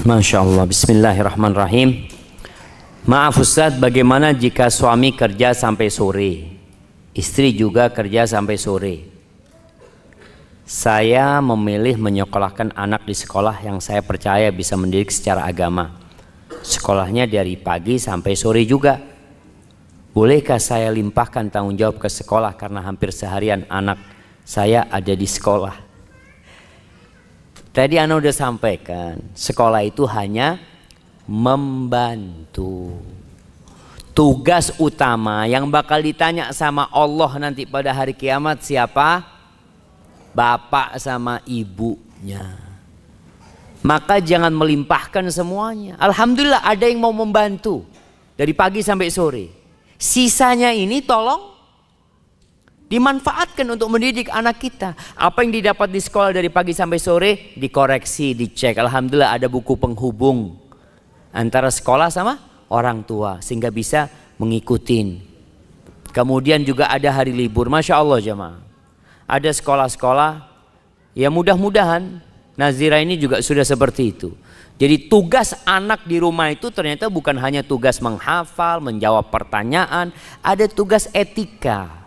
Masya Allah, bismillahirrahmanirrahim. Maaf Ustadz, bagaimana jika suami kerja sampai sore, istri juga kerja sampai sore? Saya memilih menyekolahkan anak di sekolah yang saya percaya bisa mendidik secara agama. Sekolahnya dari pagi sampai sore juga. Bolehkah saya limpahkan tanggung jawab ke sekolah karena hampir seharian anak saya ada di sekolah? Tadi Ana udah sampaikan, sekolah itu hanya membantu. Tugas utama yang bakal ditanya sama Allah nanti pada hari kiamat siapa? Bapak sama ibunya. Maka jangan melimpahkan semuanya. Alhamdulillah ada yang mau membantu dari pagi sampai sore. Sisanya ini tolong dimanfaatkan untuk mendidik anak kita. Apa yang didapat di sekolah dari pagi sampai sore dikoreksi, dicek. Alhamdulillah ada buku penghubung antara sekolah sama orang tua sehingga bisa mengikutin. Kemudian juga ada hari libur. Masya Allah jemaah. Ada sekolah-sekolah ya, mudah-mudahan Nazira ini juga sudah seperti itu. Jadi tugas anak di rumah itu ternyata bukan hanya tugas menghafal, menjawab pertanyaan, ada tugas etika.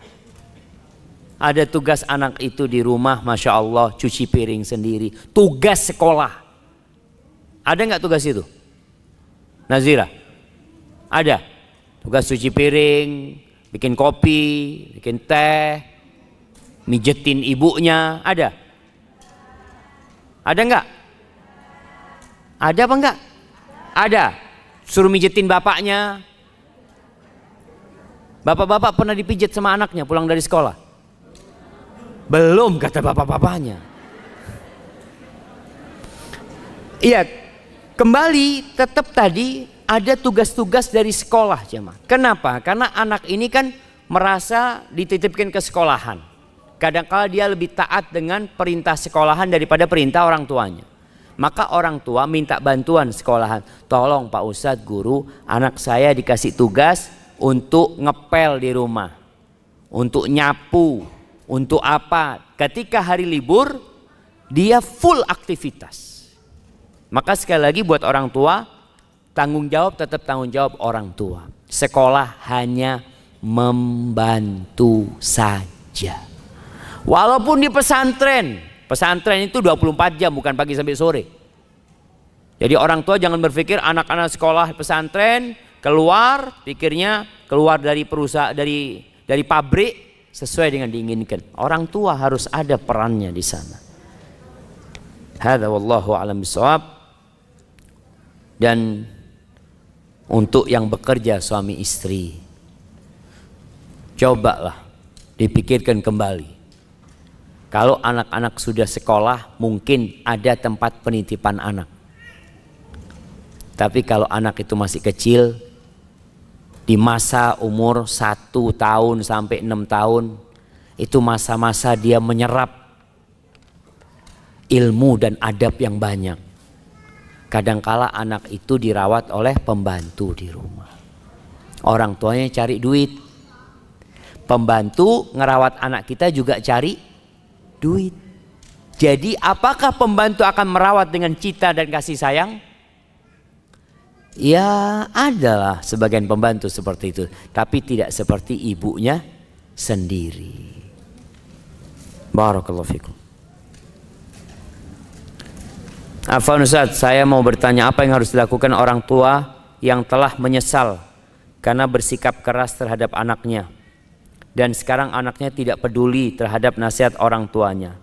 Ada tugas anak itu di rumah, Masya Allah, cuci piring sendiri. Tugas sekolah. Ada nggak tugas itu? Nazira? Ada. Tugas cuci piring, bikin kopi, bikin teh, mijetin ibunya. Ada? Ada nggak? Ada apa enggak? Ada. Suruh mijetin bapaknya. Bapak-bapak pernah dipijet sama anaknya pulang dari sekolah? Belum, kata bapak-bapaknya. Iya, kembali tetap tadi ada tugas-tugas dari sekolah jemaah. Kenapa? Karena anak ini kan merasa dititipkan ke sekolahan. Kadang-kala dia lebih taat dengan perintah sekolahan daripada perintah orang tuanya. Maka orang tua minta bantuan sekolahan. Tolong Pak Ustadz, guru, anak saya dikasih tugas untuk ngepel di rumah, untuk nyapu. Untuk apa? Ketika hari libur dia full aktivitas. Maka sekali lagi buat orang tua, tanggung jawab tetap tanggung jawab orang tua. Sekolah hanya membantu saja. Walaupun di pesantren, pesantren itu 24 jam bukan pagi sampai sore. Jadi orang tua jangan berpikir anak-anak sekolah pesantren keluar, pikirnya keluar dari perusahaan, dari pabrik sesuai dengan diinginkan. Orang tua harus ada perannya di sana. Hadza wallahu a'lam bishawab. Dan untuk yang bekerja suami istri, cobalah dipikirkan kembali. Kalau anak-anak sudah sekolah, mungkin ada tempat penitipan anak. Tapi kalau anak itu masih kecil, di masa umur 1 tahun sampai 6 tahun, itu masa-masa dia menyerap ilmu dan adab yang banyak. Kadangkala anak itu dirawat oleh pembantu di rumah. Orang tuanya cari duit. Pembantu ngerawat anak kita juga cari duit. Jadi apakah pembantu akan merawat dengan cinta dan kasih sayang? Ya adalah sebagian pembantu seperti itu, tapi tidak seperti ibunya sendiri. Barakallahu fikum. Afwan Ustaz, saya mau bertanya apa yang harus dilakukan orang tua yang telah menyesal karena bersikap keras terhadap anaknya dan sekarang anaknya tidak peduli terhadap nasihat orang tuanya.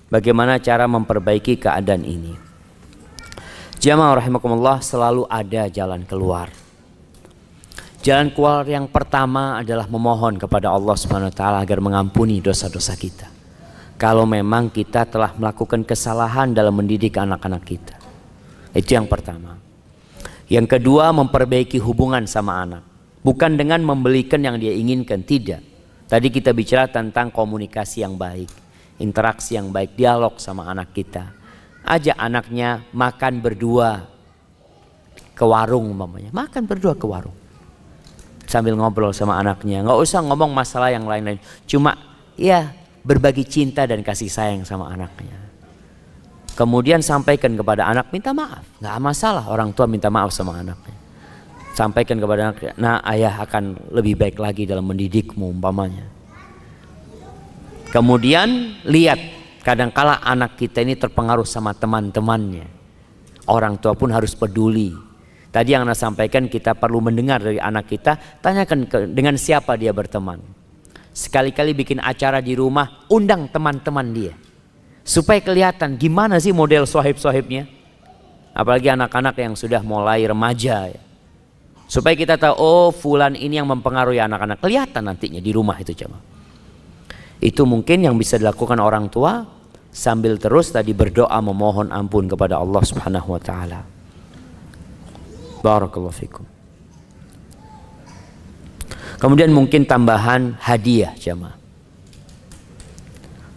Bagaimana cara memperbaiki keadaan ini? Jamaah rahimakumullah, selalu ada jalan keluar. Jalan keluar yang pertama adalah memohon kepada Allah Subhanahu wa taala agar mengampuni dosa-dosa kita. Kalau memang kita telah melakukan kesalahan dalam mendidik anak-anak kita. Itu yang pertama. Yang kedua, memperbaiki hubungan sama anak. Bukan dengan membelikan yang dia inginkan, tidak. Tadi kita bicara tentang komunikasi yang baik, interaksi yang baik, dialog sama anak kita. Ajak anaknya makan berdua ke warung umpamanya, makan berdua ke warung sambil ngobrol sama anaknya. Nggak usah ngomong masalah yang lain-lain, cuma ya berbagi cinta dan kasih sayang sama anaknya. Kemudian sampaikan kepada anak, minta maaf. Nggak masalah orang tua minta maaf sama anaknya. Sampaikan kepada anak, nah ayah akan lebih baik lagi dalam mendidikmu umpamanya. Kemudian lihat, kadangkala anak kita ini terpengaruh sama teman-temannya. Orang tua pun harus peduli. Tadi yang Anda sampaikan, kita perlu mendengar dari anak kita, tanyakan dengan siapa dia berteman. Sekali-kali bikin acara di rumah, undang teman-teman dia. Supaya kelihatan gimana sih model sohib-sohibnya. Apalagi anak-anak yang sudah mulai remaja ya. Supaya kita tahu, oh fulan ini yang mempengaruhi anak-anak. Kelihatan nantinya di rumah itu coba. Itu mungkin yang bisa dilakukan orang tua sambil terus tadi berdoa memohon ampun kepada Allah Subhanahu wa taala. Barakallahu fikum. Kemudian mungkin tambahan hadiah jamaah.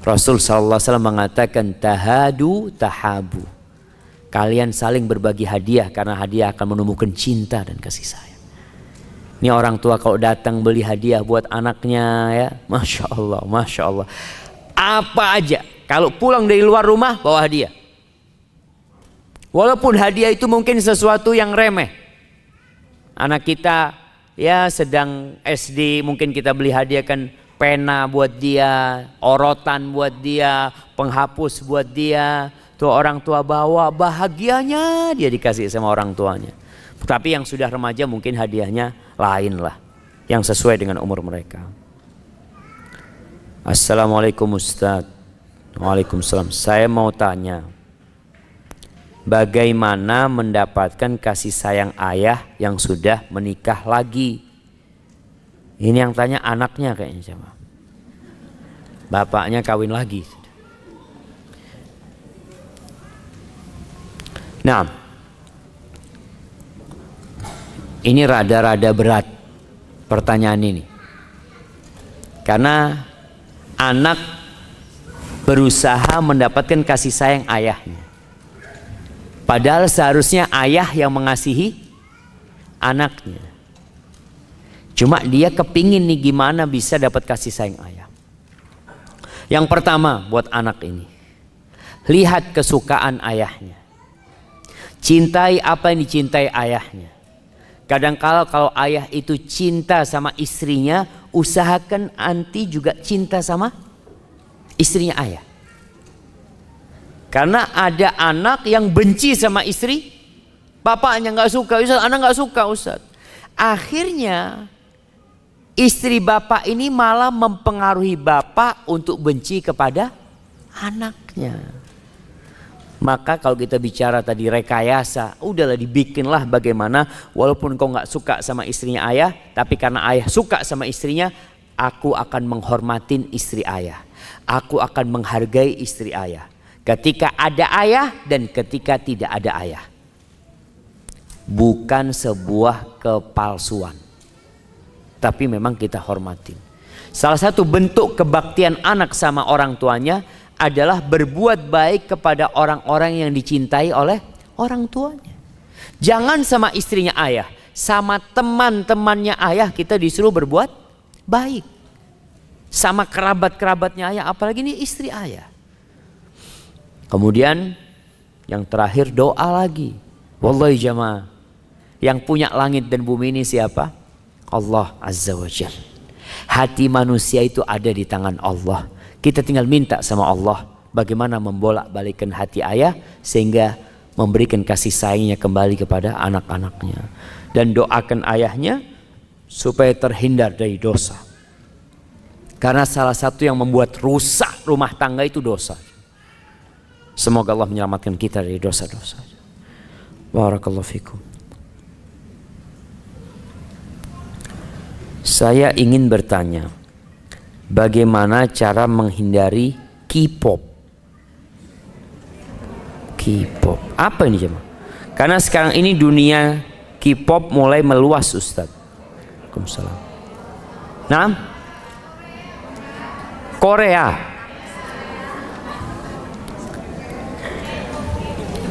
Rasul sallallahu alaihi wasallam mengatakan tahadu tahabu. Kalian saling berbagi hadiah karena hadiah akan menumbuhkan cinta dan kasih sayang. Ini orang tua kalau datang beli hadiah buat anaknya ya, Masya Allah, Masya Allah. Apa aja, kalau pulang dari luar rumah bawa hadiah. Walaupun hadiah itu mungkin sesuatu yang remeh. Anak kita ya sedang SD, mungkin kita beli hadiah kan pena buat dia, orotan buat dia, penghapus buat dia. Tuh orang tua bawa, bahagianya dia dikasih sama orang tuanya. Tapi yang sudah remaja mungkin hadiahnya lain lah, yang sesuai dengan umur mereka. Assalamualaikum Ustaz. Waalaikumsalam. Saya mau tanya, bagaimana mendapatkan kasih sayang ayah yang sudah menikah lagi? Ini yang tanya anaknya kayaknya coba. Bapaknya kawin lagi. Nah, ini rada-rada berat pertanyaan ini. Karena anak berusaha mendapatkan kasih sayang ayahnya. Padahal seharusnya ayah yang mengasihi anaknya. Cuma dia kepingin nih gimana bisa dapat kasih sayang ayah. Yang pertama buat anak ini, lihat kesukaan ayahnya. Cintai apa yang dicintai ayahnya. Kadang-kala kalau ayah itu cinta sama istrinya, usahakan anti juga cinta sama istrinya ayah. Karena ada anak yang benci sama istri, bapaknya nggak suka, Ustaz, anak nggak suka Ustaz. Akhirnya istri bapak ini malah mempengaruhi bapak untuk benci kepada anaknya. Maka kalau kita bicara tadi rekayasa, udahlah dibikinlah bagaimana walaupun kau nggak suka sama istrinya ayah, tapi karena ayah suka sama istrinya, aku akan menghormatin istri ayah. Aku akan menghargai istri ayah. Ketika ada ayah dan ketika tidak ada ayah. Bukan sebuah kepalsuan. Tapi memang kita hormatin. Salah satu bentuk kebaktian anak sama orang tuanya adalah berbuat baik kepada orang-orang yang dicintai oleh orang tuanya. Jangan sama istrinya ayah, sama teman-temannya ayah kita disuruh berbuat baik. Sama kerabat-kerabatnya ayah, apalagi ini istri ayah. Kemudian yang terakhir doa lagi. Wallahi jamaah, yang punya langit dan bumi ini siapa? Allah Azza wa Jalla. Hati manusia itu ada di tangan Allah. Kita tinggal minta sama Allah bagaimana membolak-balikkan hati ayah sehingga memberikan kasih sayangnya kembali kepada anak-anaknya. Dan doakan ayahnya supaya terhindar dari dosa. Karena salah satu yang membuat rusak rumah tangga itu dosa. Semoga Allah menyelamatkan kita dari dosa-dosa. Barakallahu fikum. Saya ingin bertanya, bagaimana cara menghindari K-pop? K-pop, apa ini jemaah? Karena sekarang ini dunia K-pop mulai meluas Ustaz. Waalaikumsalam. Nah, Korea.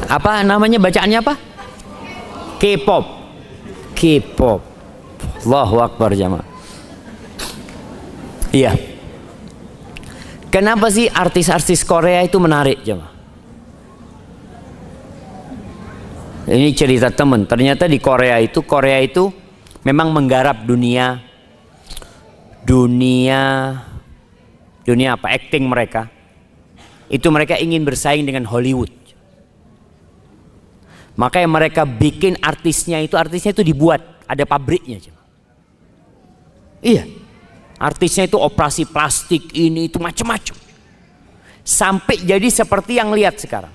Apa namanya, bacaannya apa? K-pop. K-pop. Allahu Akbar jemaah. Iya. Kenapa sih artis-artis Korea itu menarik jemaah? Ini cerita temen. Ternyata di Korea itu memang menggarap dunia apa, acting mereka. Itu mereka ingin bersaing dengan Hollywood. Makanya mereka bikin artisnya itu dibuat, ada pabriknya. Iya, artisnya itu operasi plastik, ini itu macam-macam. Sampai jadi seperti yang lihat sekarang.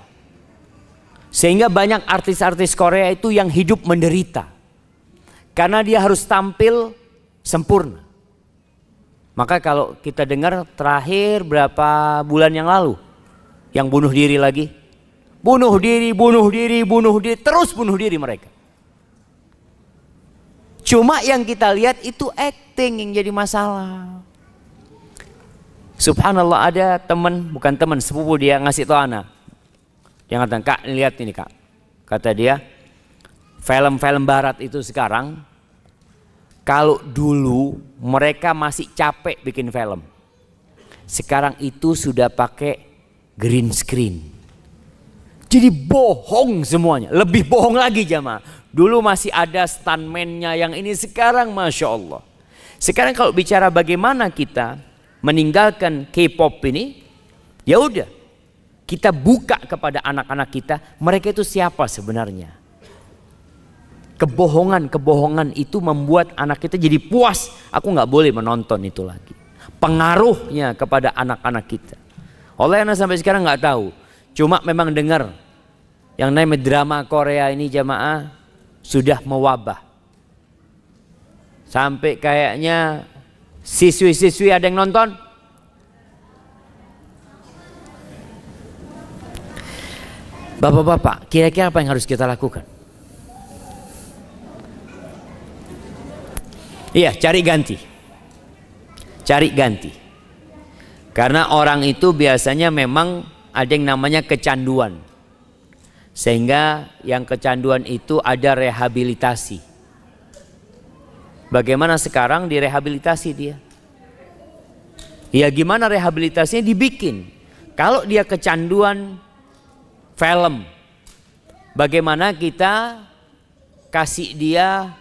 Sehingga banyak artis-artis Korea itu yang hidup menderita. Karena dia harus tampil sempurna. Maka kalau kita dengar terakhir berapa bulan yang lalu, yang bunuh diri lagi. Bunuh diri, terus bunuh diri mereka. Cuma yang kita lihat itu acting yang jadi masalah. Subhanallah, ada teman, bukan teman, sepupu dia ngasih tau anak. Dia ngatakan, "Kak, lihat ini Kak." Kata dia, film-film barat itu sekarang, kalau dulu mereka masih capek bikin film. Sekarang itu sudah pakai green screen. Jadi bohong semuanya, lebih bohong lagi jamaah. Dulu masih ada stuntman-nya yang ini, sekarang Masya Allah. Sekarang kalau bicara bagaimana kita meninggalkan K-pop ini, ya udah, kita buka kepada anak-anak kita, mereka itu siapa sebenarnya. Kebohongan itu membuat anak kita jadi puas, aku nggak boleh menonton itu lagi. Pengaruhnya kepada anak-anak kita. Oleh anak sampai sekarang nggak tahu. Cuma memang dengar yang namanya drama Korea ini jamaah sudah mewabah. Sampai kayaknya siswi-siswi ada yang nonton. Bapak-bapak, kira-kira apa yang harus kita lakukan? Iya, cari ganti. Cari ganti. Karena orang itu biasanya memang ada yang namanya kecanduan. Sehingga yang kecanduan itu ada rehabilitasi. Bagaimana sekarang direhabilitasi dia? Ya gimana rehabilitasinya dibikin. Kalau dia kecanduan film, bagaimana kita kasih dia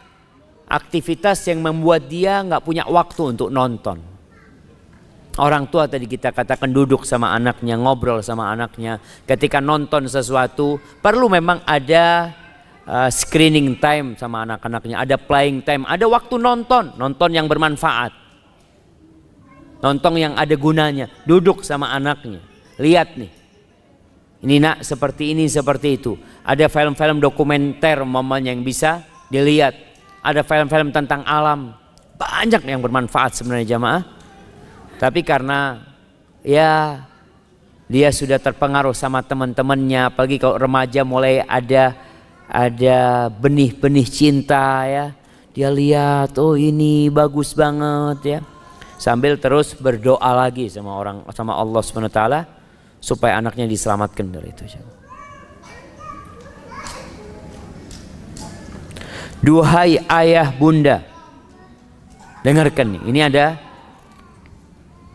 aktivitas yang membuat dia nggak punya waktu untuk nonton. Orang tua tadi kita katakan duduk sama anaknya, ngobrol sama anaknya. Ketika nonton sesuatu perlu memang ada screening time sama anak-anaknya, ada playing time, ada waktu nonton yang bermanfaat, nonton yang ada gunanya. Duduk sama anaknya, lihat nih, ini nak seperti ini seperti itu. Ada film-film dokumenter umpamanya yang bisa dilihat, ada film-film tentang alam, banyak yang bermanfaat sebenarnya jamaah. Tapi karena ya dia sudah terpengaruh sama teman-temannya, apalagi kalau remaja mulai ada benih-benih cinta ya. Dia lihat, oh ini bagus banget ya. Sambil terus berdoa lagi sama Allah SWT supaya anaknya diselamatkan dari itu. Duhai ayah bunda, dengarkan nih, ini ada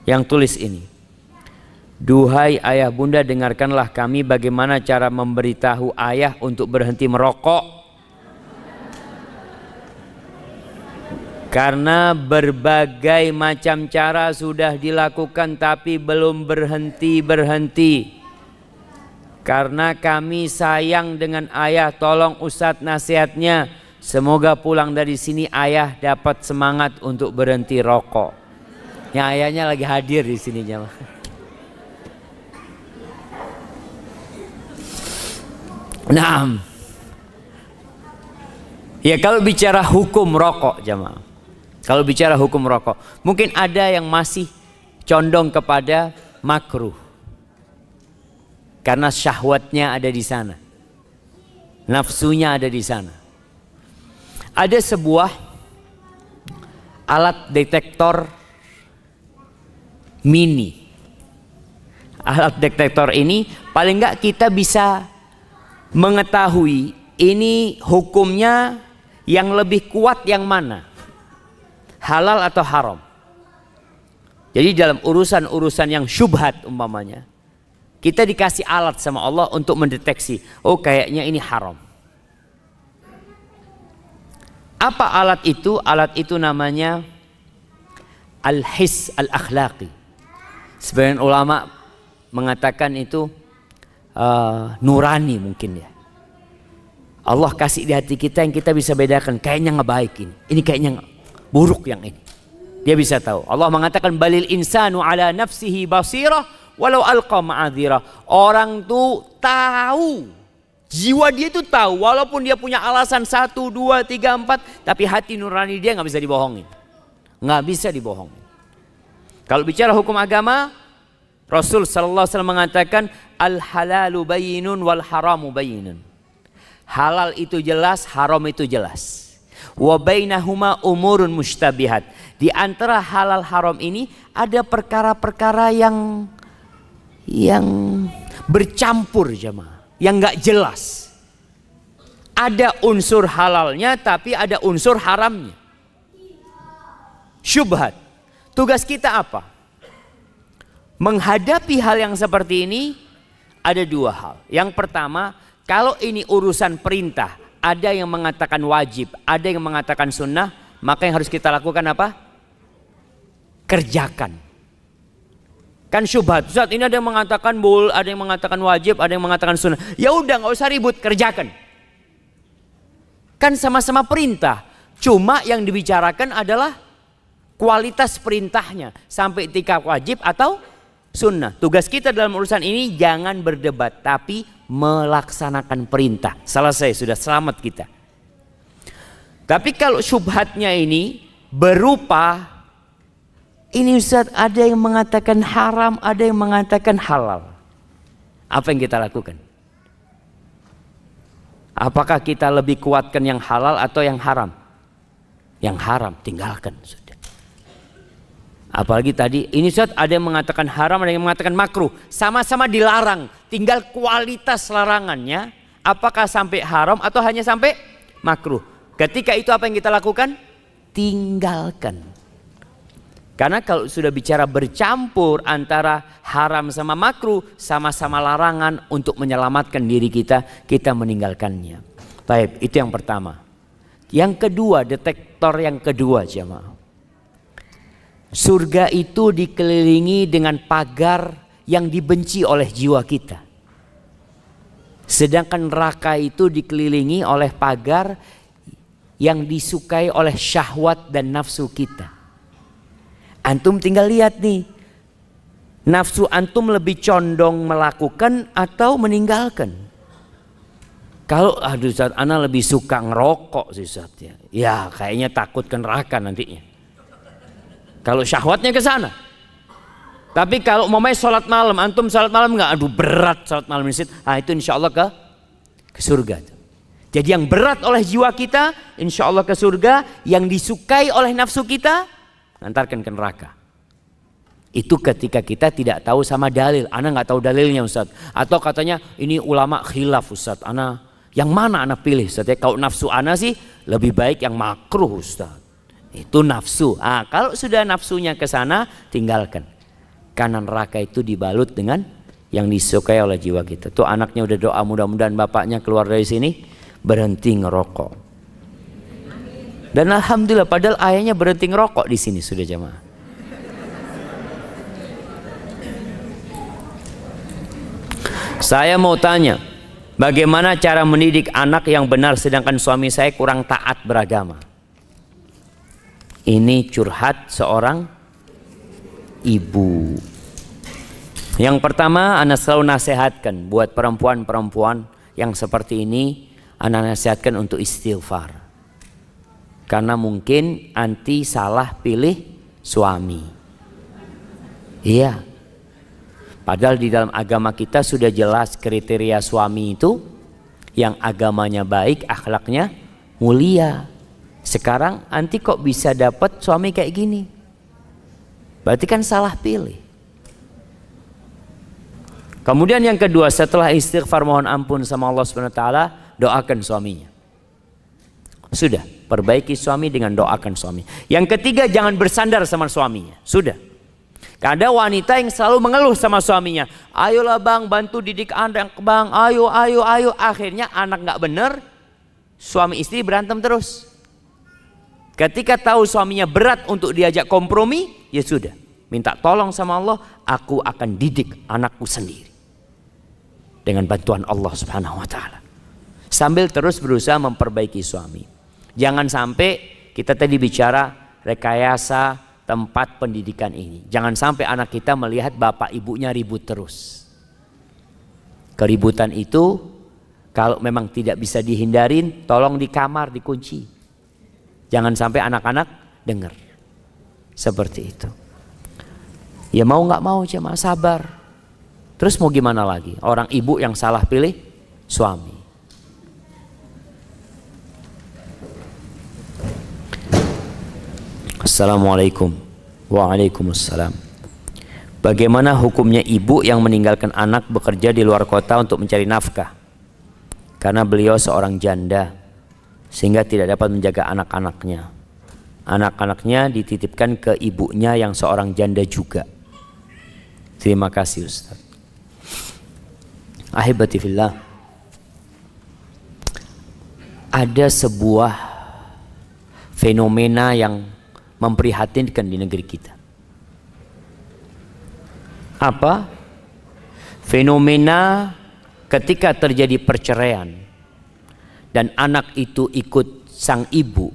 yang tulis ini. Duhai ayah bunda, dengarkanlah kami bagaimana cara memberitahu ayah untuk berhenti merokok. Karena berbagai macam cara sudah dilakukan tapi belum berhenti. Karena kami sayang dengan ayah, tolong Ustadz nasihatnya. Semoga pulang dari sini ayah dapat semangat untuk berhenti rokok. Ya ayahnya lagi hadir di sini jamaah. Nah, ya kalau bicara hukum rokok jamaah, kalau bicara hukum rokok, mungkin ada yang masih condong kepada makruh karena syahwatnya ada di sana, nafsunya ada di sana. Ada sebuah alat detektor mini. Alat detektor ini paling enggak kita bisa mengetahui ini hukumnya yang lebih kuat yang mana, halal atau haram. Jadi dalam urusan-urusan yang syubhat umpamanya, kita dikasih alat sama Allah untuk mendeteksi, oh kayaknya ini haram. Apa alat itu? Alat itu namanya al-his al-akhlaqi. Sebagian ulama mengatakan itu nurani mungkin ya. Allah kasih di hati kita yang kita bisa bedakan, kayaknya ngebaik ini kayaknya buruk yang ini. Dia bisa tahu. Allah mengatakan balil insanu ala nafsihi basirah walau alqa ma'adzirah. Orang tuh tahu, jiwa dia itu tahu, walaupun dia punya alasan 1, 2, 3, 4, tapi hati nurani dia nggak bisa dibohongin, nggak bisa dibohongin. Kalau bicara hukum agama, Rasul sallallahu alaihi wasallam mengatakan al halalu bayyinun wal haramu bayyinun. Halal itu jelas, haram itu jelas. Wa bainahuma umurun mustabihat. Di antara halal haram ini ada perkara-perkara yang bercampur jemaah, yang nggak jelas. Ada unsur halalnya tapi ada unsur haramnya. Syubhat. Tugas kita apa? Menghadapi hal yang seperti ini ada 2 hal. Yang pertama, kalau ini urusan perintah, ada yang mengatakan wajib, ada yang mengatakan sunnah, maka yang harus kita lakukan apa? Kerjakan. Kan syubhat, Ustaz, ini ada yang mengatakan ada yang mengatakan wajib, ada yang mengatakan sunnah. Ya udah, nggak usah ribut, kerjakan. Kan sama-sama perintah, cuma yang dibicarakan adalah kualitas perintahnya, sampai tingkat wajib atau sunnah. Tugas kita dalam urusan ini jangan berdebat, tapi melaksanakan perintah. Selesai, sudah selamat kita. Tapi kalau syubhatnya ini berupa, ini Ustaz, ada yang mengatakan haram, ada yang mengatakan halal. Apa yang kita lakukan? Apakah kita lebih kuatkan yang halal atau yang haram? Yang haram, tinggalkan sudah. Apalagi tadi, ini Ustaz, ada yang mengatakan haram, ada yang mengatakan makruh. Sama-sama dilarang, tinggal kualitas larangannya. Apakah sampai haram atau hanya sampai makruh? Ketika itu apa yang kita lakukan? Tinggalkan. Karena kalau sudah bicara bercampur antara haram sama makruh, sama-sama larangan, untuk menyelamatkan diri kita, kita meninggalkannya. Baik, itu yang pertama. Yang kedua, detektor yang kedua jemaah. Surga itu dikelilingi dengan pagar yang dibenci oleh jiwa kita. Sedangkan neraka itu dikelilingi oleh pagar yang disukai oleh syahwat dan nafsu kita. Antum tinggal lihat nih, nafsu antum lebih condong melakukan atau meninggalkan. Kalau aduh Ustaz, ana lebih suka ngerokok sih Ustaz ya. Ya kayaknya takut ke neraka nantinya. Kalau syahwatnya ke sana. Tapi kalau mau main sholat malam, antum sholat malam nggak? Aduh berat sholat malam di situ. Ah itu insya Allah ke surga. Jadi yang berat oleh jiwa kita, insya Allah ke surga. Yang disukai oleh nafsu kita, antarkan ke neraka. Itu ketika kita tidak tahu sama dalil. Ana nggak tahu dalilnya Ustaz. Atau katanya ini ulama khilaf Ustaz. Ana yang mana ana pilih Ustaz? Kalau nafsu ana sih lebih baik yang makruh Ustaz. Itu nafsu. Kalau sudah nafsunya ke sana, tinggalkan. Karena neraka itu dibalut dengan yang disukai oleh jiwa kita. Tuh anaknya udah doa, mudah-mudahan bapaknya keluar dari sini berhenti ngerokok. Dan alhamdulillah, padahal ayahnya berhenti ngerokok di sini sudah jemaah. Saya mau tanya, bagaimana cara mendidik anak yang benar sedangkan suami saya kurang taat beragama? Ini curhat seorang ibu. Yang pertama, ana selalu nasihatkan buat perempuan-perempuan yang seperti ini, ana nasihatkan untuk istighfar. Karena mungkin anti salah pilih suami. Iya. Padahal di dalam agama kita sudah jelas kriteria suami itu yang agamanya baik, akhlaknya mulia. Sekarang anti kok bisa dapat suami kayak gini? Berarti kan salah pilih. Kemudian yang kedua, setelah istighfar mohon ampun sama Allah SWT, doakan suaminya. Sudah, perbaiki suami dengan doakan suami. Yang ketiga, jangan bersandar sama suaminya. Sudah. Ada wanita yang selalu mengeluh sama suaminya. Ayolah bang, bantu didik anak bang. Ayo. Akhirnya anak nggak bener, suami istri berantem terus. Ketika tahu suaminya berat untuk diajak kompromi, ya sudah, minta tolong sama Allah, aku akan didik anakku sendiri dengan bantuan Allah Subhanahu wa taala. Sambil terus berusaha memperbaiki suami. Jangan sampai kita tadi bicara rekayasa tempat pendidikan ini. Jangan sampai anak kita melihat bapak ibunya ribut terus. Keributan itu kalau memang tidak bisa dihindarin, tolong di kamar dikunci. Jangan sampai anak-anak dengar. Seperti itu. Ya mau nggak mau cuma sabar. Terus mau gimana lagi? Orang ibu yang salah pilih suami. Assalamualaikum. Waalaikumsalam. Bagaimana hukumnya ibu yang meninggalkan anak bekerja di luar kota untuk mencari nafkah? Karena beliau seorang janda sehingga tidak dapat menjaga anak-anaknya. Anak-anaknya dititipkan ke ibunya yang seorang janda juga. Terima kasih Ustaz. Ahibati fillah. Ada sebuah fenomena yang memprihatinkan di negeri kita. Apa? Fenomena ketika terjadi perceraian dan anak itu ikut sang ibu,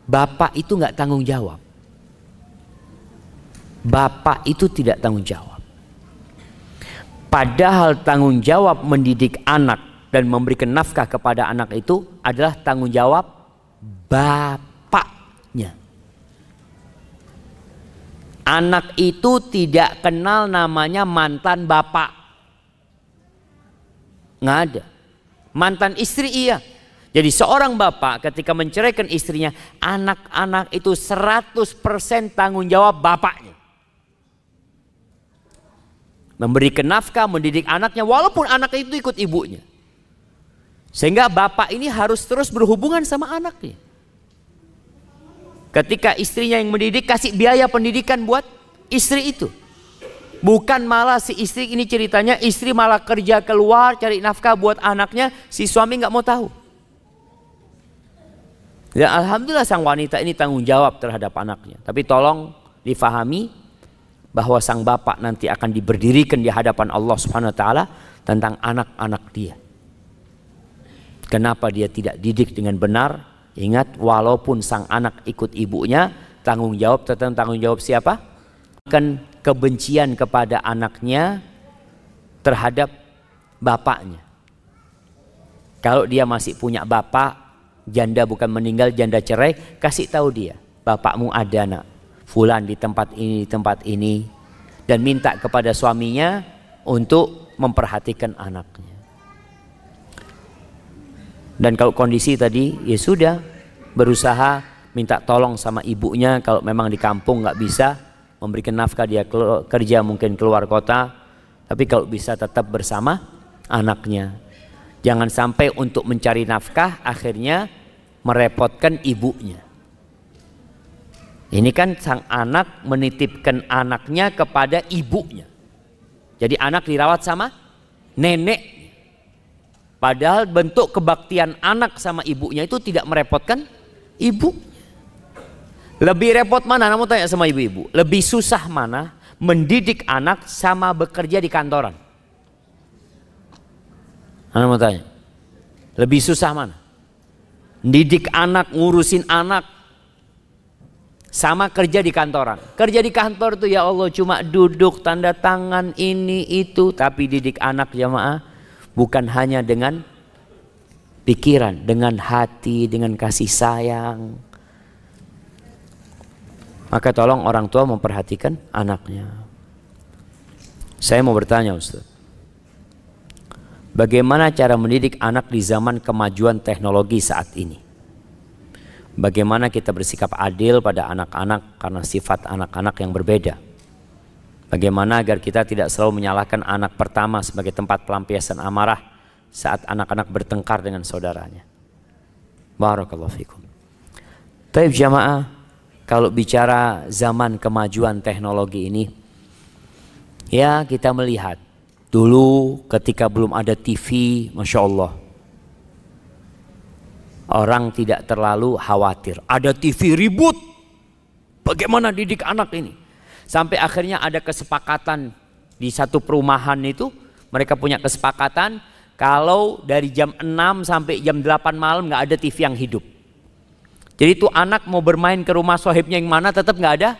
bapak itu nggak tanggung jawab. Bapak itu tidak tanggung jawab. Padahal tanggung jawab mendidik anak dan memberikan nafkah kepada anak itu adalah tanggung jawab bapaknya. Anak itu tidak kenal namanya mantan bapak. Nggak ada. Mantan istri iya. Jadi seorang bapak ketika menceraikan istrinya, anak-anak itu 100% tanggung jawab bapaknya. Memberikan nafkah, mendidik anaknya walaupun anak itu ikut ibunya. Sehingga bapak ini harus terus berhubungan sama anaknya. Ketika istrinya yang mendidik, kasih biaya pendidikan buat istri itu. Bukan malah si istri ini ceritanya, istri malah kerja keluar cari nafkah buat anaknya, si suami nggak mau tahu. Ya alhamdulillah sang wanita ini tanggung jawab terhadap anaknya. Tapi tolong difahami bahwa sang bapak nanti akan diberdirikan di hadapan Allah Subhanahu wa taala tentang anak-anak dia. Kenapa dia tidak didik dengan benar? Ingat, walaupun sang anak ikut ibunya, tanggung jawab tentang tanggung jawab siapa? Akan kebencian kepada anaknya terhadap bapaknya. Kalau dia masih punya bapak, janda bukan meninggal, janda cerai, kasih tahu dia, bapakmu ada nak, fulan di tempat ini, dan minta kepada suaminya untuk memperhatikan anaknya. Dan kalau kondisi tadi, ya sudah, berusaha minta tolong sama ibunya. Kalau memang di kampung nggak bisa memberikan nafkah, dia kerja mungkin keluar kota, tapi kalau bisa tetap bersama anaknya. Jangan sampai untuk mencari nafkah akhirnya merepotkan ibunya. Ini kan sang anak menitipkan anaknya kepada ibunya. Jadi anak dirawat sama nenek. Padahal bentuk kebaktian anak sama ibunya itu tidak merepotkan ibu. Lebih repot mana? Namun tanya sama ibu-ibu, lebih susah mana mendidik anak sama bekerja di kantoran? Anda mau tanya, lebih susah mana? Didik anak, ngurusin anak, sama kerja di kantoran. Kerja di kantor tuh ya Allah cuma duduk, tanda tangan, ini itu. Tapi didik anak jamaah bukan hanya dengan pikiran, dengan hati, dengan kasih sayang. Maka tolong orang tua memperhatikan anaknya. Saya mau bertanya Ustaz, bagaimana cara mendidik anak di zaman kemajuan teknologi saat ini? Bagaimana kita bersikap adil pada anak-anak karena sifat anak-anak yang berbeda? Bagaimana agar kita tidak selalu menyalahkan anak pertama sebagai tempat pelampiasan amarah saat anak-anak bertengkar dengan saudaranya? Barakallahu fikum. Taib jamaah, kalau bicara zaman kemajuan teknologi ini, ya kita melihat dulu ketika belum ada TV, Masya Allah, orang tidak terlalu khawatir. Ada TV ribut, bagaimana didik anak ini? Sampai akhirnya ada kesepakatan di satu perumahan itu, mereka punya kesepakatan kalau dari jam 6 sampai jam 8 malam nggak ada TV yang hidup. Jadi itu anak mau bermain ke rumah sohibnya yang mana tetap nggak ada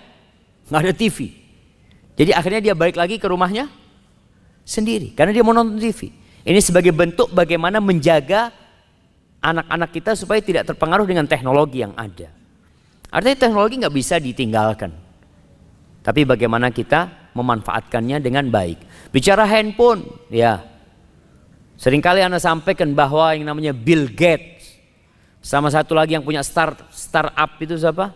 TV. Jadi akhirnya dia balik lagi ke rumahnya sendiri karena dia mau nonton TV. Ini sebagai bentuk bagaimana menjaga anak-anak kita supaya tidak terpengaruh dengan teknologi yang ada. Artinya teknologi nggak bisa ditinggalkan. Tapi bagaimana kita memanfaatkannya dengan baik. Bicara handphone, ya. Seringkali Anda sampaikan bahwa yang namanya Bill Gates sama satu lagi yang punya startup itu siapa?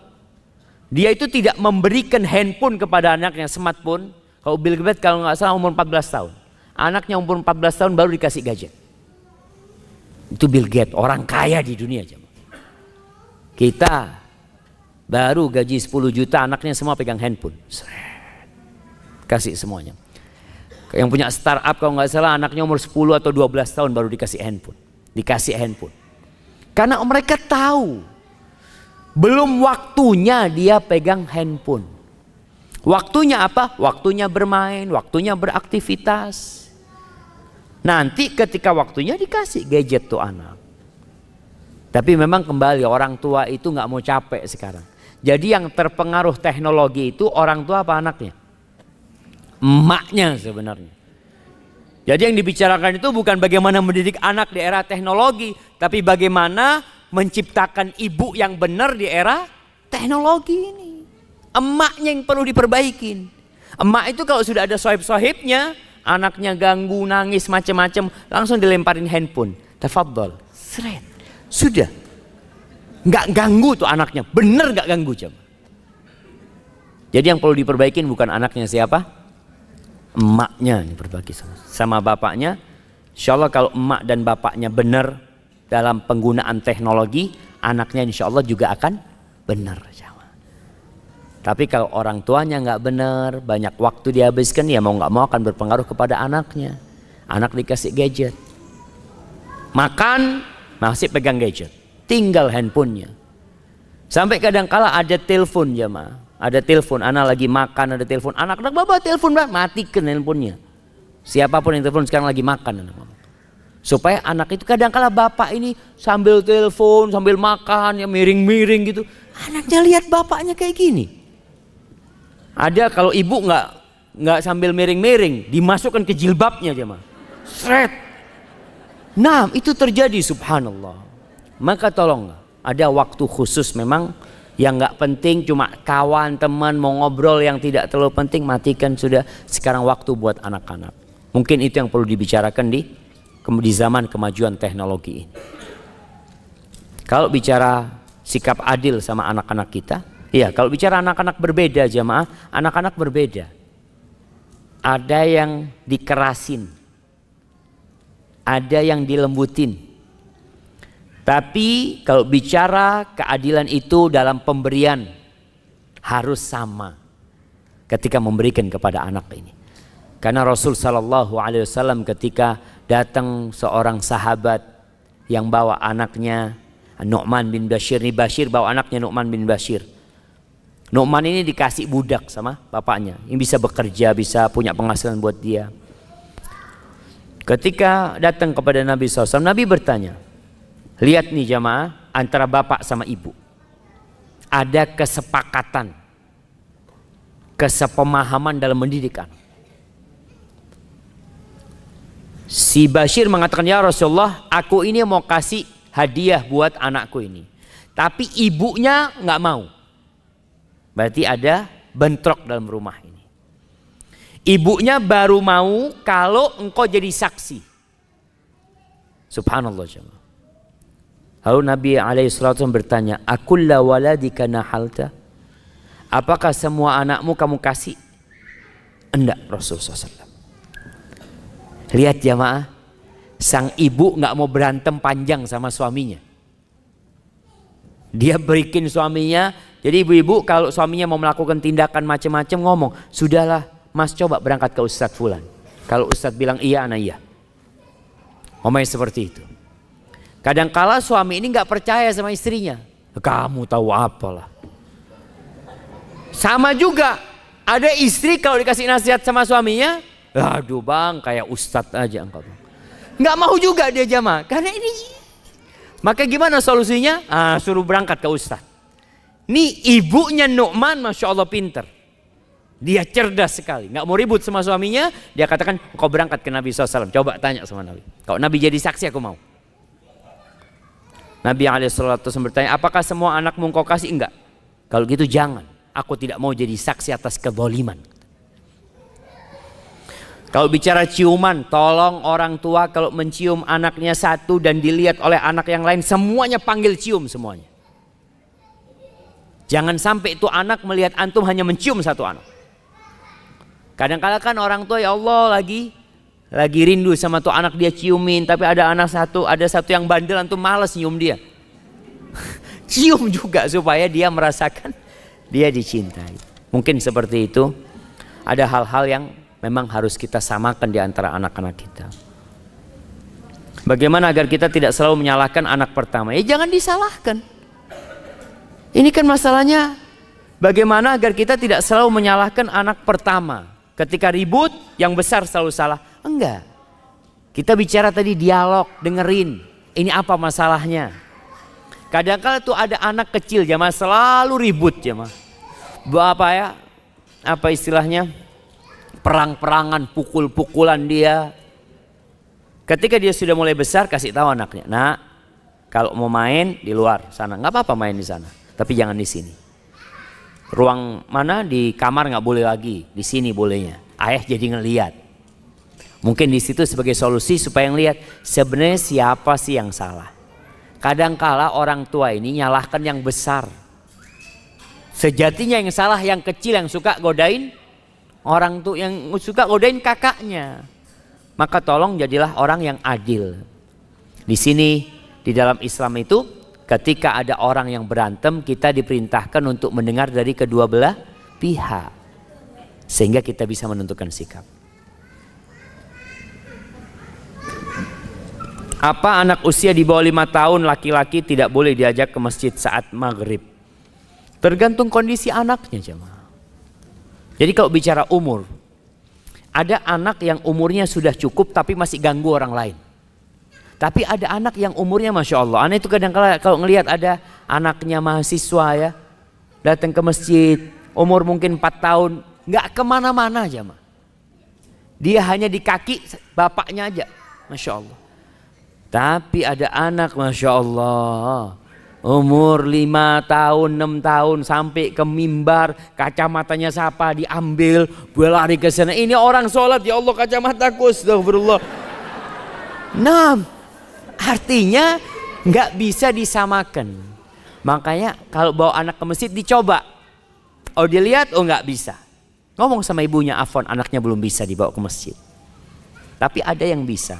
Dia itu tidak memberikan handphone kepada anaknya, smartphone. Kalau Bill Gates kalau nggak salah umur 14 tahun. Anaknya umur 14 tahun baru dikasih gadget. Itu Bill Gates, orang kaya di dunia. Kita baru gaji 10 juta, anaknya semua pegang handphone. Kasih semuanya. Yang punya startup kalau nggak salah anaknya umur 10 atau 12 tahun baru dikasih handphone. Dikasih handphone. Karena mereka tahu belum waktunya dia pegang handphone. Waktunya apa? Waktunya bermain, waktunya beraktivitas. Nanti ketika waktunya dikasih gadget tuh anak. Tapi memang kembali orang tua itu nggak mau capek sekarang. Jadi yang terpengaruh teknologi itu orang tua apa anaknya? Emaknya sebenarnya. Jadi yang dibicarakan itu bukan bagaimana mendidik anak di era teknologi, tapi bagaimana menciptakan ibu yang benar di era teknologi ini. Emaknya yang perlu diperbaikin. Emak itu kalau sudah ada sohib-sohibnya, anaknya ganggu, nangis, macam-macam, langsung dilemparin handphone. Tafadhol, seret. Sudah. Nggak ganggu tuh anaknya, bener nggak ganggu coba. Jadi yang perlu diperbaikin bukan anaknya siapa? Emaknya diperbaiki sama bapaknya. Insya Allah kalau emak dan bapaknya benar dalam penggunaan teknologi, anaknya insya Allah juga akan benar. Tapi kalau orang tuanya nggak benar, banyak waktu dihabiskan, ya mau nggak mau akan berpengaruh kepada anaknya. Anak dikasih gadget, makan masih pegang gadget, tinggal handphonenya. Sampai kadang-kala ada telepon jemaah. Ada telepon, anak lagi makan, ada telepon, anak-anak bapak telepon, matikan handphonenya. Siapapun yang telepon sekarang lagi makan, supaya anak itu kadang-kala bapak ini sambil telepon, sambil makan, ya miring-miring gitu. Anaknya lihat bapaknya kayak gini. Ada kalau ibu nggak sambil miring-miring, dimasukkan ke jilbabnya aja mah. Sret. Nah itu terjadi subhanallah. Maka tolong ada waktu khusus memang. Yang nggak penting cuma kawan teman mau ngobrol yang tidak terlalu penting matikan sudah. Sekarang waktu buat anak-anak. Mungkin itu yang perlu dibicarakan di zaman kemajuan teknologi ini. Kalau bicara sikap adil sama anak-anak kita, ya kalau bicara anak-anak berbeda jamaah, anak-anak berbeda. Ada yang dikerasin, ada yang dilembutin. Tapi kalau bicara keadilan itu dalam pemberian harus sama ketika memberikan kepada anak ini. Karena Rasul Shallallahu Alaihi Wasallam ketika datang seorang sahabat yang bawa anaknya Nu'man bin Bashir, ini Bashir bawa anaknya Nu'man bin Bashir. Nu'man ini dikasih budak sama bapaknya, yang bisa bekerja, bisa punya penghasilan buat dia. Ketika datang kepada Nabi SAW, Nabi bertanya, lihat nih jamaah, antara bapak sama ibu ada kesepakatan, kesepemahaman dalam mendidik anak. Si Bashir mengatakan, ya Rasulullah, aku ini mau kasih hadiah buat anakku ini, tapi ibunya nggak mau. Berarti ada bentrok dalam rumah ini. Ibunya baru mau kalau engkau jadi saksi. Subhanallah jemaah. Lalu Nabi SAW bertanya, akulla waladika nahalta? Apakah semua anakmu kamu kasih? Enggak, Rasulullah SAW. Lihat jamaah, sang ibu nggak mau berantem panjang sama suaminya. Dia berikin suaminya. Jadi ibu-ibu kalau suaminya mau melakukan tindakan macam-macam ngomong, sudahlah mas coba berangkat ke Ustadz Fulan. Kalau Ustadz bilang iya, anak iya. Ngomongnya seperti itu. Kadangkala suami ini nggak percaya sama istrinya. Kamu tahu apalah. Sama juga, ada istri kalau dikasih nasihat sama suaminya, aduh bang, kayak ustadz aja engkau. Nggak mau juga dia jamaah, karena ini. Maka gimana solusinya? Suruh berangkat ke ustadz. Nih ibunya Nu'man, masya Allah pinter. Dia cerdas sekali, nggak mau ribut sama suaminya. Dia katakan, kau berangkat ke Nabi SAW. Coba tanya sama Nabi. Kalau Nabi jadi saksi, aku mau. Nabi SAW bertanya, apakah semua anakmu kau kasih? Enggak. Kalau gitu jangan. Aku tidak mau jadi saksi atas kezaliman. Kalau bicara ciuman, tolong orang tua kalau mencium anaknya satu dan dilihat oleh anak yang lain, semuanya panggil cium semuanya. Jangan sampai itu anak melihat antum hanya mencium satu anak. Kadang-kadang kan orang tua, ya Allah, lagi rindu sama tuh anak, dia ciumin, tapi ada satu yang bandel, antum malas nyium dia. Cium juga supaya dia merasakan dia dicintai. Mungkin seperti itu. Ada hal-hal yang memang harus kita samakan di antara anak-anak kita. Bagaimana agar kita tidak selalu menyalahkan anak pertama? Ya jangan disalahkan. Ini kan masalahnya, bagaimana agar kita tidak selalu menyalahkan anak pertama. Ketika ribut, yang besar selalu salah. Enggak. Kita bicara tadi dialog, dengerin. Ini apa masalahnya? Kadang-kadang tuh ada anak kecil jamaah selalu ribut jamaah. Apa istilahnya? Perang-perangan, pukul-pukulan dia. Ketika dia sudah mulai besar, kasih tahu anaknya, nak, kalau mau main di luar sana, nggak apa-apa main di sana, tapi jangan di sini. Ruang mana di kamar nggak boleh lagi, di sini bolehnya. Ayah jadi ngelihat. Mungkin di situ sebagai solusi supaya ngelihat sebenarnya siapa sih yang salah. Kadangkala orang tua ini nyalahkan yang besar. Sejatinya yang salah yang kecil, yang suka godain orang tuh, yang suka godain kakaknya. Maka tolong jadilah orang yang adil. Di sini di dalam Islam itu, ketika ada orang yang berantem, kita diperintahkan untuk mendengar dari kedua belah pihak, sehingga kita bisa menentukan sikap. Apa anak usia di bawah 5 tahun laki-laki tidak boleh diajak ke masjid saat maghrib? Tergantung kondisi anaknya jemaah. Jadi kalau bicara umur, ada anak yang umurnya sudah cukup tapi masih ganggu orang lain. Tapi ada anak yang umurnya masya Allah. Anak itu kadang-kadang kalau ngelihat ada anaknya mahasiswa ya, datang ke masjid, umur mungkin 4 tahun, nggak kemana-mana jemaah. Dia hanya di kaki bapaknya aja, masya Allah. Tapi ada anak masya Allah umur 5 tahun 6 tahun sampai ke mimbar, kacamatanya siapa diambil, gue lari ke sana, ini orang sholat, ya Allah kacamataku, astagfirullah. Nah, artinya nggak bisa disamakan. Makanya kalau bawa anak ke masjid dicoba, oh dilihat, oh nggak bisa, ngomong sama ibunya, afwan anaknya belum bisa dibawa ke masjid. Tapi ada yang bisa.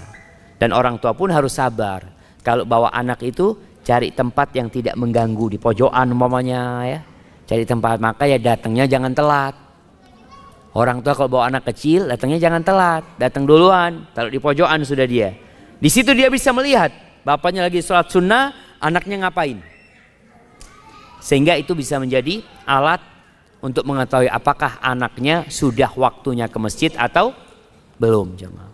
Dan orang tua pun harus sabar. Kalau bawa anak itu cari tempat yang tidak mengganggu, di pojokan umpamanya ya. Cari tempat, maka ya datangnya jangan telat. Orang tua kalau bawa anak kecil datangnya jangan telat, datang duluan. Taruh di pojokan sudah dia. Di situ dia bisa melihat bapaknya lagi sholat sunnah, anaknya ngapain. Sehingga itu bisa menjadi alat untuk mengetahui apakah anaknya sudah waktunya ke masjid atau belum jemaah.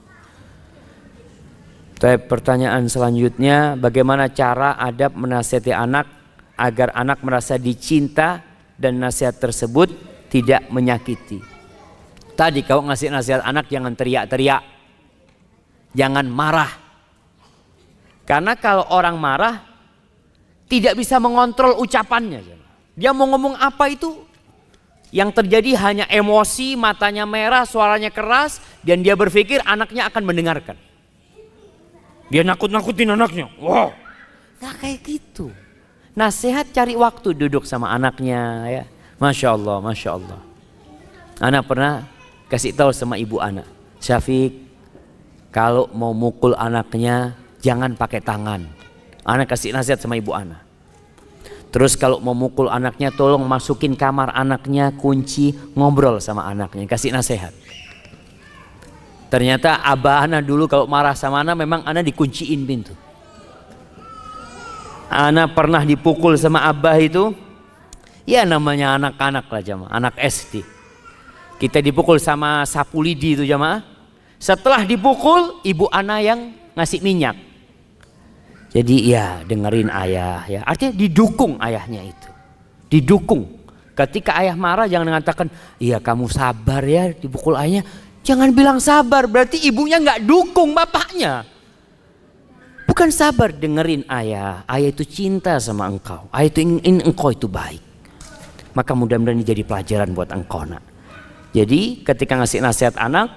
Pertanyaan selanjutnya, bagaimana cara adab menasihati anak agar anak merasa dicinta dan nasihat tersebut tidak menyakiti. Tadi kalau ngasih nasihat anak jangan teriak-teriak, jangan marah. Karena kalau orang marah tidak bisa mengontrol ucapannya. Dia mau ngomong apa itu, yang terjadi hanya emosi, matanya merah, suaranya keras, dan dia berpikir anaknya akan mendengarkan. Dia nakut-nakutin anaknya. Wow. Nggak kayak gitu. Nasihat cari waktu duduk sama anaknya ya. Masya Allah, Masya Allah. Anak pernah kasih tahu sama ibu anak, Syafiq, kalau mau mukul anaknya jangan pakai tangan. Anak kasih nasihat sama ibu anak. Terus kalau mau mukul anaknya tolong masukin kamar anaknya, kunci, ngobrol sama anaknya, kasih nasihat. Ternyata abah anak dulu kalau marah sama anak memang anak dikunciin pintu. Ana pernah dipukul sama abah itu, ya namanya anak-anak lah jamaah, anak SD. Kita dipukul sama sapu lidi itu jamaah. Setelah dipukul, ibu ana yang ngasih minyak. Jadi ya dengerin ayah ya, artinya didukung ayahnya itu, didukung. Ketika ayah marah jangan mengatakan, iya kamu sabar ya dipukul ayahnya. Jangan bilang sabar, berarti ibunya nggak dukung bapaknya. Bukan sabar, dengerin ayah. Ayah itu cinta sama engkau, ayah itu ingin engkau itu baik. Maka mudah-mudahan ini jadi pelajaran buat engkau nak. Jadi ketika ngasih nasihat anak,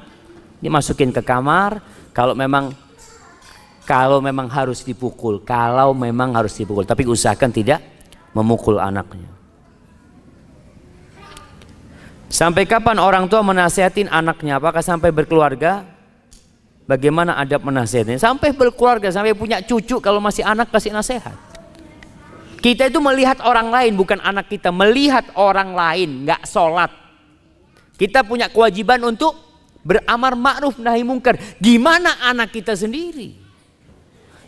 dimasukin ke kamar. Kalau memang harus dipukul, tapi usahakan tidak memukul anaknya. Sampai kapan orang tua menasihatin anaknya? Apakah sampai berkeluarga? Bagaimana adab menasihatin? Sampai berkeluarga, sampai punya cucu, kalau masih anak kasih nasihat. Kita itu melihat orang lain, bukan anak kita, melihat orang lain nggak sholat. Kita punya kewajiban untuk beramar ma'ruf nahi mungkar. Gimana anak kita sendiri?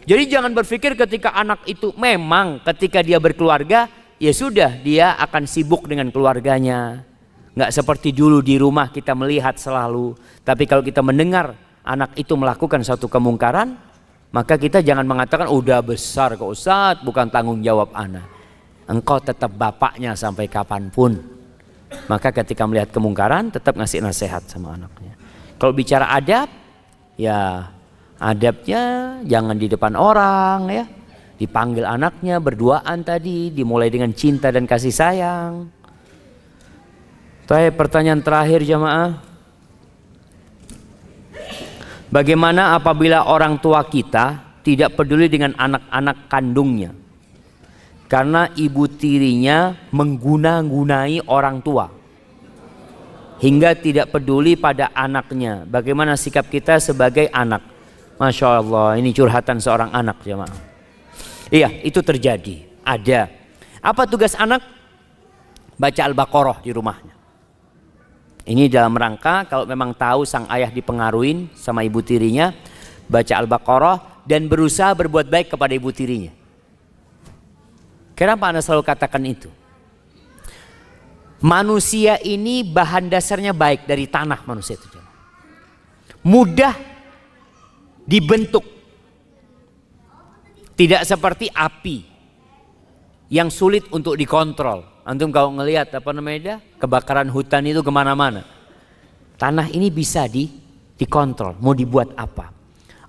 Jadi jangan berpikir ketika anak itu memang ketika dia berkeluarga, ya sudah dia akan sibuk dengan keluarganya. Nggak seperti dulu di rumah kita melihat selalu. Tapi kalau kita mendengar anak itu melakukan suatu kemungkaran, maka kita jangan mengatakan udah besar kok Ustaz, bukan tanggung jawab anak. Engkau tetap bapaknya sampai kapanpun. Maka ketika melihat kemungkaran tetap ngasih nasihat sama anaknya. Kalau bicara adab, ya adabnya jangan di depan orang ya. Dipanggil anaknya berduaan tadi, dimulai dengan cinta dan kasih sayang. Pertanyaan terakhir jamaah. Bagaimana apabila orang tua kita tidak peduli dengan anak-anak kandungnya? Karena ibu tirinya mengguna-gunai orang tua hingga tidak peduli pada anaknya. Bagaimana sikap kita sebagai anak? Masya Allah, ini curhatan seorang anak jemaah. Iya, itu terjadi. Ada. Apa tugas anak? Baca Al-Baqarah di rumahnya. Ini dalam rangka kalau memang tahu sang ayah dipengaruhin sama ibu tirinya, baca Al-Baqarah dan berusaha berbuat baik kepada ibu tirinya. Kenapa Anda selalu katakan itu? Manusia ini bahan dasarnya baik dari tanah manusia itu. Mudah dibentuk. Tidak seperti api yang sulit untuk dikontrol. Antum kalau ngelihat kebakaran hutan itu kemana-mana. Tanah ini bisa dikontrol. Mau dibuat apa?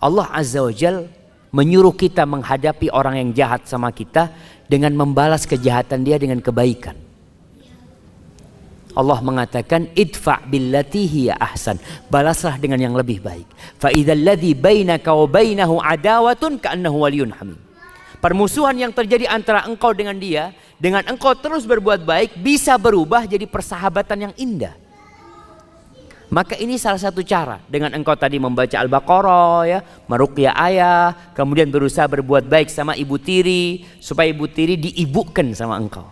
Allah Azza wa Jal menyuruh kita menghadapi orang yang jahat sama kita dengan membalas kejahatan dia dengan kebaikan. Allah mengatakan idfa' billati hiya ahsan. Balaslah dengan yang lebih baik. Fa idzal ladzi bainaka wa bainahu adawatun ka'annahu waliyyun hamim. Permusuhan yang terjadi antara engkau dengan dia, dengan engkau terus berbuat baik, bisa berubah jadi persahabatan yang indah. Maka ini salah satu cara. Dengan engkau tadi membaca Al-Baqarah, ya, meruqyah ayah, kemudian berusaha berbuat baik sama ibu tiri, supaya ibu tiri diibukan sama engkau.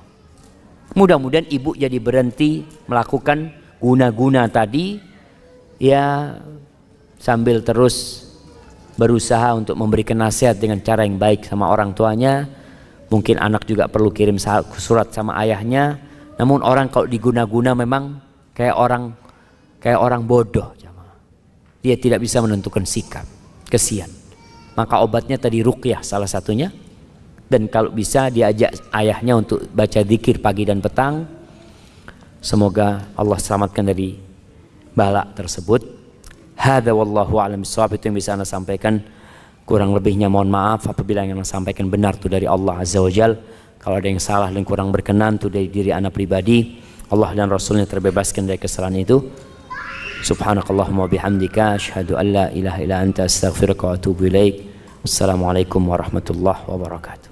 Mudah-mudahan ibu jadi berhenti melakukan guna-guna tadi, ya, sambil terus berusaha untuk memberikan nasihat dengan cara yang baik sama orang tuanya. Mungkin anak juga perlu kirim surat sama ayahnya. Namun orang kalau diguna-guna memang kayak orang bodoh. Dia tidak bisa menentukan sikap. Kesian. Maka obatnya tadi ruqyah salah satunya. Dan kalau bisa diajak ayahnya untuk baca zikir pagi dan petang. Semoga Allah selamatkan dari bala tersebut. Hadza wallahu a'lam bishawab. Itu yang bisa Anda sampaikan. Kurang lebihnya mohon maaf apabila yang Anda sampaikan benar itu dari Allah Azza wa Jal. Kalau ada yang salah dan kurang berkenan itu dari diri Anda pribadi. Allah dan Rasulnya terbebaskan dari kesalahan itu. Subhanakallahumma bihamdika asyhadu an la ilaha illa anta astaghfiruka wa atubu ilaik. Wassalamualaikum warahmatullahi wabarakatuh.